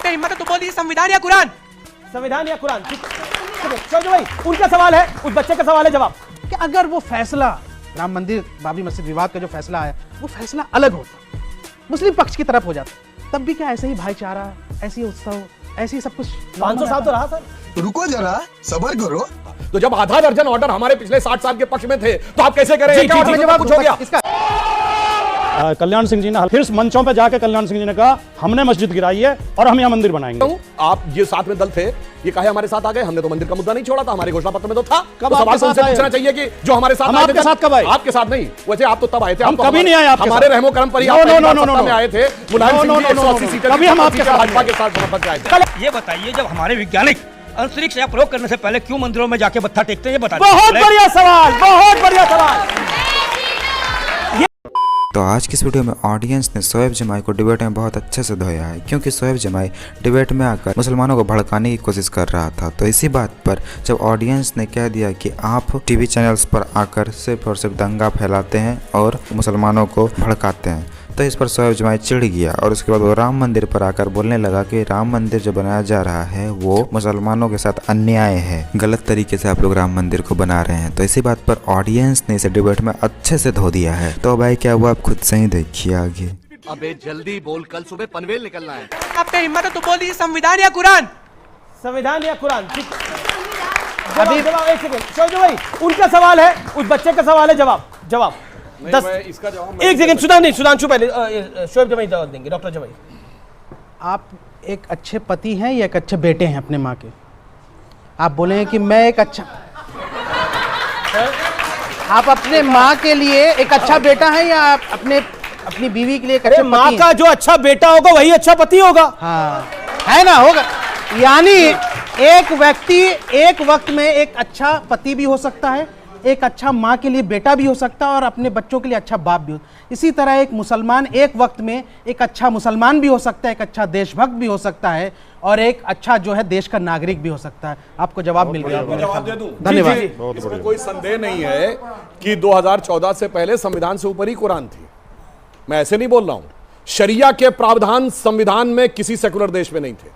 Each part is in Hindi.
पे हिम्मत है तो बोलिए संविधान या कुरान? संविधान या कुरान? समझो भाई, उनका सवाल है, उस बच्चे का सवाल है, जवाब कि अगर वो फैसला राम मंदिर बाबरी मस्जिद विवाद का जो फैसला है वो फैसला अलग होता, मुस्लिम पक्ष की तरफ हो जाता, तब भी क्या ऐसे ही भाईचारा, ऐसी उत्सव, ऐसी सब कुछ 500 साल तो रहा सर। रुको जरा, सब्र करो। तो जब आधा दर्जन ऑर्डर हमारे पिछले 60 साल के पक्ष में थे तो आप कैसे करें? जवाब कुछ हो गया इसका। कल्याण सिंह जी ने फिर मंचों पे जाके कल्याण सिंह जी ने कहा हमने मस्जिद गिराई है और हम यहाँ मंदिर बनाएंगे। आप ये साथ में दल थे, ये काहे हमारे साथ आ गए? हमने तो मंदिर का मुद्दा नहीं छोड़ा था, हमारे घोषणा पत्र में तो था। कब तो आपके सवाल साथ आए? पूछना चाहिए कि जो हमारे साथ हम आपके साथ कब आए? आपके साथ नहीं, वैसे आप तो तब आए थे। हम कभी नहीं आए आपके हमारे साथ। रहमो करम पर ही आप सत्ता में आए थे। मुलायम सिंह जी 180 सीटें कभी हम आपके साथ भाजपा के साथ समर्थन से आए थे। ये बताइए, जब हमारे वैज्ञानिक अंतरिक्ष या प्रयोग करने से पहले क्यों मंदिरों में जाके मत्था टेकते हैं? ये बताइए। बहुत बढ़िया सवाल, बहुत बढ़िया सवाल। तो आज की इस वीडियो में ऑडियंस ने शोएब जमाई को डिबेट में बहुत अच्छे से धोया है, क्योंकि शोएब जमाई डिबेट में आकर मुसलमानों को भड़काने की कोशिश कर रहा था। तो इसी बात पर जब ऑडियंस ने कह दिया कि आप टीवी चैनल्स पर आकर सिर्फ और सिर्फ दंगा फैलाते हैं और मुसलमानों को भड़काते हैं, तो इस पर शोएब जमाई चिढ़ गया और उसके बाद वो राम मंदिर पर आकर बोलने लगा कि राम मंदिर जो बनाया जा रहा है वो मुसलमानों के साथ अन्याय है, गलत तरीके से आप लोग राम मंदिर को बना रहे हैं। तो इसी बात पर ऑडियंस ने इसे डिबेट में अच्छे से धो दिया है। तो भाई क्या हुआ, आप खुद से ही देखिए आगे। अबे जल्दी बोल, कल सुबह पनवेल निकलना है। आप पे हिम्मत है तो बोलिए संविधान या कुरान? संविधान या कुरान? अभी जवाब, एक सेकंड समझो भाई, उनका सवाल है, उस बच्चे का सवाल है, जवाब 10 इसका जवाब एक सेकंड। सुधांशु पहले, शोएब जमाई जवाब देंगे। डॉक्टर जमाई, आप एक अच्छे पति हैं या एक अच्छे बेटे हैं अपने माँ के? आप बोले कि मैं एक अच्छा, आप अपने माँ के लिए एक अच्छा बेटा है या आप अपनी बीवी के लिए एक अच्छा माँ पति हैं? का जो अच्छा बेटा होगा वही अच्छा पति होगा। हाँ है ना, होगा। यानी एक व्यक्ति एक वक्त में एक अच्छा पति भी हो सकता है, एक अच्छा माँ के लिए बेटा भी हो सकता है और अपने बच्चों के लिए अच्छा बाप भी हो। इसी तरह एक मुसलमान एक वक्त में एक अच्छा मुसलमान भी हो सकता है, एक अच्छा देशभक्त भी हो सकता है और एक अच्छा जो है देश का नागरिक भी हो सकता है। आपको जवाब मिल गया। जवाब दे दूं? धन्यवाद। इसमें कोई संदेह नहीं है कि 2014 से पहले संविधान से ऊपर ही कुरान थी। मैं ऐसे नहीं बोल रहा हूं। शरिया के प्रावधान संविधान में किसी सेकुलर देश में नहीं थे।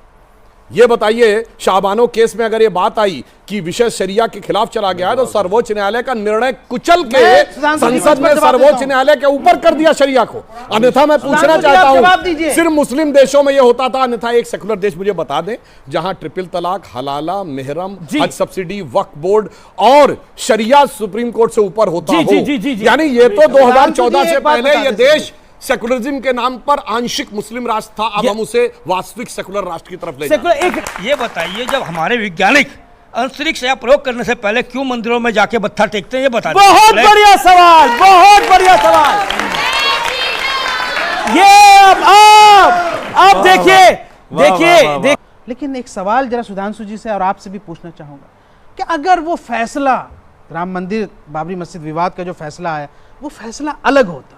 ये बताइए, शाहबानो केस में अगर ये बात आई कि विषय शरिया के खिलाफ चला गया है तो सर्वोच्च न्यायालय का निर्णय कुचल के संसद ने सर्वोच्च न्यायालय के ऊपर कर दिया शरिया को। अन्यथा मैं पूछना चाहता हूं, सिर्फ मुस्लिम देशों में ये होता था, अन्यथा एक सेकुलर देश मुझे बता दें जहां ट्रिपल तलाक, हलाला, मेहरम, हज सब्सिडी, वक्फ बोर्ड और शरिया सुप्रीम कोर्ट से ऊपर होता हो। यानी ये तो 2014 से पहले ये देश सेकुलरिज्म के नाम पर आंशिक मुस्लिम राष्ट्र था। अब हम उसे वास्तविक सेकुलर राष्ट्र की तरफ ले जाते हैं। ये बताइए, जब हमारे वैज्ञानिक अंतरिक्ष या प्रयोग करने से पहले क्यों मंदिरों में जाके मत्था टेकते हैं? ये बताइए। बहुत बढ़िया सवाल, बहुत बढ़िया सवाल। ये अब देखिए। लेकिन एक सवाल जरा सुधांशु जी से और आपसे भी पूछना चाहूंगा कि अगर वो फैसला राम मंदिर बाबरी मस्जिद विवाद का जो फैसला है वो फैसला अलग होता,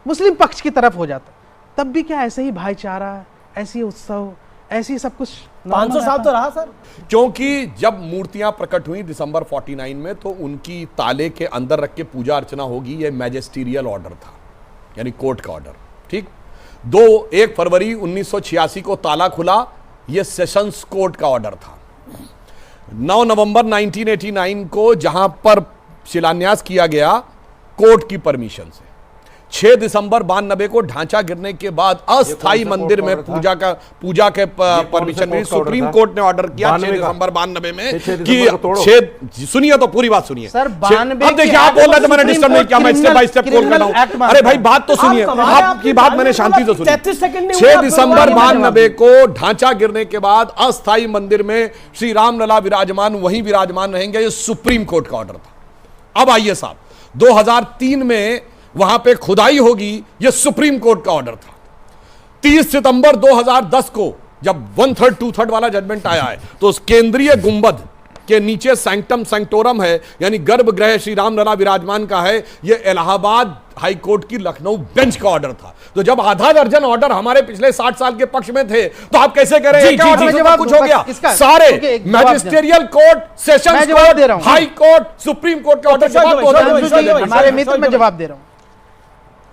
मुस्लिम पक्ष की तरफ हो जाता, तब भी क्या ऐसे ही भाईचारा, ऐसी उत्सव, ऐसी सब कुछ 500 साल तो रहा सर। क्योंकि जब मूर्तियां प्रकट हुई दिसंबर 49 में तो उनकी ताले के अंदर रख के पूजा अर्चना होगी, ये मैजिस्टीरियल ऑर्डर था, यानी कोर्ट का ऑर्डर। ठीक, 1 फरवरी 1986 को ताला खुला, यह सेशंस कोर्ट का ऑर्डर था। 9 नवंबर 1989 को जहां पर शिलान्यास किया गया कोर्ट की परमिशन से, 6 दिसंबर 92 को ढांचा गिरने के बाद अस्थाई मंदिर में पूजा के परमिशन मिली। सुप्रीम कोर्ट ने ऑर्डर किया 6 दिसंबर 92 में कि सुनिए तो पूरी बात सुनिए सर। 92 अब देखिए, आप बोल रहे थे मैंने डिस्टर्ब नहीं किया, मैं स्टेप बाय स्टेप बोल रहा हूं। अरे भाई बात तो सुनिए, आपकी बात मैंने शांति से सुनी। 6 दिसंबर 92 को ढांचा गिरने के बाद अस्थाई मंदिर में श्री रामलला विराजमान, वहीं विराजमान रहेंगे, ये सुप्रीम कोर्ट का ऑर्डर था। अब आइए साहब, 2003 में वहां पे खुदाई होगी, यह सुप्रीम कोर्ट का ऑर्डर था। 30 सितंबर 2010 को जब 1/3 2/3 वाला जजमेंट आया है तो उस केंद्रीय गुंबद के नीचे सैंक्टम सैंक्टोरम है, यानी गर्भगृह श्री रामलला विराजमान का है, यह इलाहाबाद हाई कोर्ट की लखनऊ बेंच का ऑर्डर था। तो जब आधा दर्जन ऑर्डर हमारे पिछले 60 साल के पक्ष में थे तो आप कैसे करें? जवाब कुछ हो गया। सारे magisterial court, sessions court, high court, supreme court के ऑर्डर हमारे मित्र में जवाब दे रहा हूं।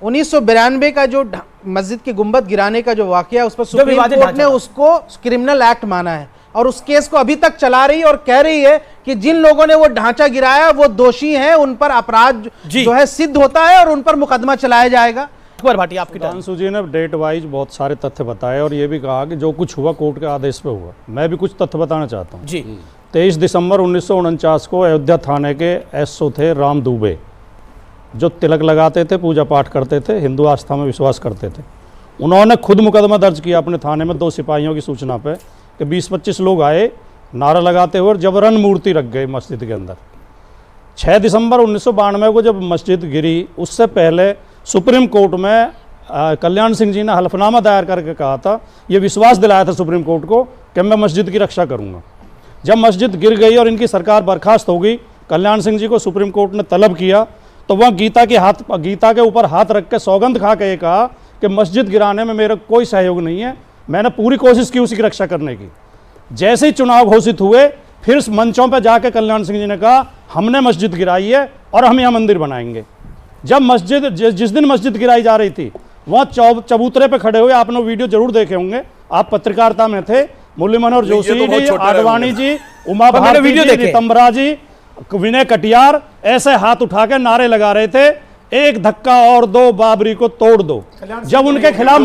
1992 का जो मस्जिद की गुंबद गिराने का जो वाकया उस पर सुप्रीम विवादित कोर्ट ने ढांचा था। उसको क्रिमिनल एक्ट माना है और उस केस को अभी तक चला रही है और कह रही है कि जिन लोगों ने वो ढांचा गिराया वो दोषी हैं, उन पर अपराध जी। जो है सिद्ध होता है और उन पर मुकदमा चलाया जाएगा। अकबर भाटिया आपकी टर्न। सुधांशु जी ने डेट वाइज बहुत सारे तथ्य बताए और ये भी कहा कि जो कुछ हुआ कोर्ट के आदेश पे हुआ। मैं भी कुछ तथ्य बताना चाहता हूँ। जी 23 दिसंबर 1949 को अयोध्या थाने के एसओ थे राम दुबे, जो तिलक लगाते थे, पूजा पाठ करते थे, हिंदू आस्था में विश्वास करते थे। उन्होंने खुद मुकदमा दर्ज किया अपने थाने में 2 सिपाहियों की सूचना पे कि 20-25 लोग आए नारा लगाते हुए और जबरन मूर्ति रख गए मस्जिद के अंदर। 6 दिसंबर 1992 को जब मस्जिद गिरी, उससे पहले सुप्रीम कोर्ट में कल्याण सिंह जी ने हलफनामा दायर करके कहा था, ये विश्वास दिलाया था सुप्रीम कोर्ट को कि मैं मस्जिद की रक्षा करूँगा। जब मस्जिद गिर गई और इनकी सरकार बर्खास्त हो गई, कल्याण सिंह जी को सुप्रीम कोर्ट ने तलब किया तो वह गीता के ऊपर हाथ रख के सौगंध खा के ये कहा कि मस्जिद गिराने में मेरा कोई सहयोग नहीं है, मैंने पूरी कोशिश की उसी की रक्षा करने की। जैसे ही चुनाव घोषित हुए, फिर मंचों पर जाके कल्याण सिंह जी ने कहा हमने मस्जिद गिराई है और हम यहाँ मंदिर बनाएंगे। जब जिस दिन मस्जिद गिराई जा रही थी, वहाँ चबूतरे पे खड़े हुए, आपने वीडियो जरूर देखे होंगे, आप पत्रकारिता में थे, मुरली मनोहर जोशी जी, आडवाणी जी, उमा भारती जी, रितंबरा जी, विनय कटियार ऐसे हाथ उठा के नारे लगा रहे थे, एक धक्का और दो, बाबरी को तोड़ दो। जब उनके खिलाफ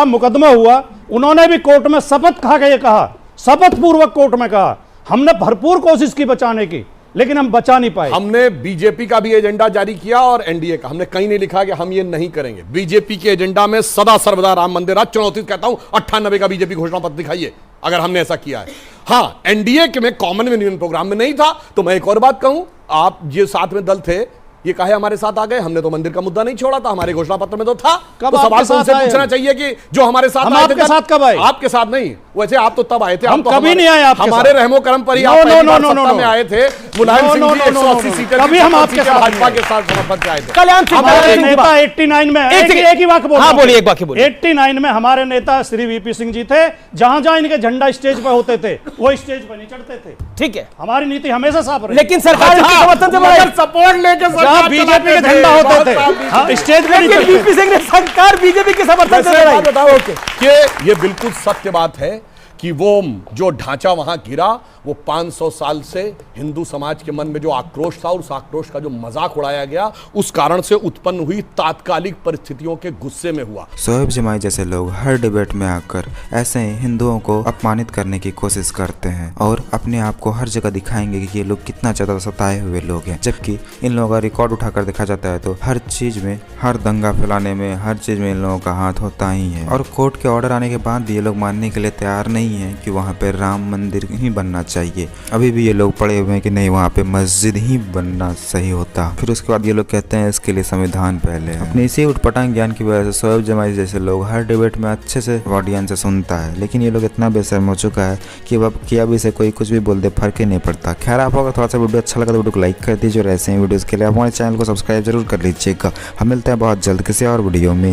मुकदमा हुआ, उन्होंने भी कोर्ट में शपथ खा के ये कहा, शपथ पूर्वक कोर्ट में कहा, हमने भरपूर कोशिश की बचाने की, लेकिन हम बचा नहीं पाए। हमने बीजेपी का भी एजेंडा जारी किया और एनडीए का, हमने कहीं नहीं लिखा कि हम ये नहीं करेंगे। बीजेपी के एजेंडा में सदा सर्वदा राम मंदिर, आज चुनौती कहता हूं 98 का बीजेपी घोषणा पत्र दिखाइए अगर हमने ऐसा किया है। हाँ, एनडीए के में कॉमन यूनियन प्रोग्राम में नहीं था। तो मैं एक और बात कहूं, आप ये साथ में दल थे, ये काहे हमारे साथ आ गए? हमने तो मंदिर का मुद्दा नहीं छोड़ा था, हमारे घोषणा पत्र में तो था। तो सवाल तो उनसे पूछना चाहिए कि जो हमारे साथ हम आपके साथ कब आए? आपके साथ नहीं, वैसे आप तो तब आए थे। हम कभी नहीं आए आपके साथ। हमारे रहमो करम पर ही आप सत्ता में आए थे। मुलायम सिंह जी 180 सीटें कभी हम आपके साथ भाजपा के साथ समर्थन आए थे। कल्याण सिंह हमारे नेता 89 में एक ही वाक्य बोलिए। हाँ बोलिए, एक वाक्य बोलिए। 89 में हमारे नेता श्री वीपी सिंह जी थे, जहां जहां इनके झंडा स्टेज पर होते थे वो स्टेज पर नहीं चढ़ते थे। ठीक है, हमारी नीति हमेशा साफ रही। लेकिन सरकार इसके समर्थन से बनाई। सपोर्ट लेके जहां बीजेपी के झंडा होते थे, हाँ, स्टेज पर नहीं लेकिन चढ़ते। वीपी सिंह ने सरकार बीजेपी के समर्थन से बनाई। बताओ कि ये बिल्कुल सत्य बात है कि वो जो ढांचा वहां गिरा, वो 500 साल से हिंदू समाज के मन में जो आक्रोश था और उस आक्रोश का जो मजाक उड़ाया गया, उस कारण से उत्पन्न हुई तात्कालिक परिस्थितियों के गुस्से में हुआ। शोएब जमाई जैसे लोग हर डिबेट में आकर ऐसे ही हिंदुओं को अपमानित करने की कोशिश करते हैं और अपने आप को हर जगह दिखाएंगे कि ये लोग कितना ज्यादा सताए हुए लोग हैं, जबकि इन लोगों का रिकॉर्ड उठाकर देखा जाता है तो हर चीज में, हर दंगा फैलाने में, हर चीज में इन लोगों का हाथ होता ही है। और कोर्ट के ऑर्डर आने के बाद भी ये लोग मानने के लिए तैयार नहीं है कि वहाँ पे राम मंदिर ही बनना चाहिए। अभी भी ये लोग पड़े हुए हैं कि नहीं, वहाँ पे मस्जिद ही बनना सही होता। फिर उसके बाद ये लोग कहते हैं इसके लिए संविधान पहले। अपने इसी उटपटांग ज्ञान की वजह से शोएब जमाई जैसे लोग हर डिबेट में अच्छे से ऑडियंस से सुनता है, लेकिन ये लोग इतना बेशर्म हो चुका है कि अब किया भी से कोई कुछ भी बोल दे, फर्क ही नहीं पड़ता। खैर, आप अगर थोड़ा सा वीडियो अच्छा लगा तो वीडियो को लाइक कर दीजिए और ऐसे ही वीडियोज़ के लिए आप हमारे चैनल को सब्सक्राइब जरूर कर लीजिएगा। हम मिलते हैं बहुत जल्द किसी और वीडियो में।